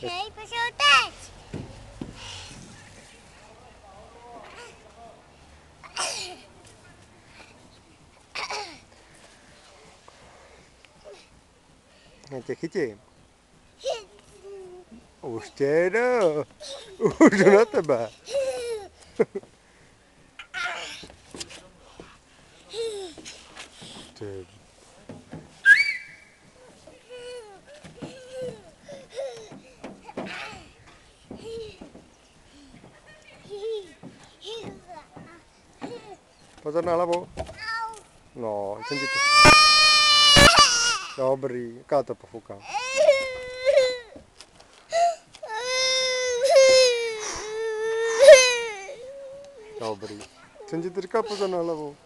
Hej, pošel teď. Já tě chytím. Už tě jdu. Už jdu na tebe. Ty. Pozor na hlavu. No, jsem ti to... Dobrý, jaká to pofouká. Dobrý. Jsem ti to říkal, pozor na hlavu.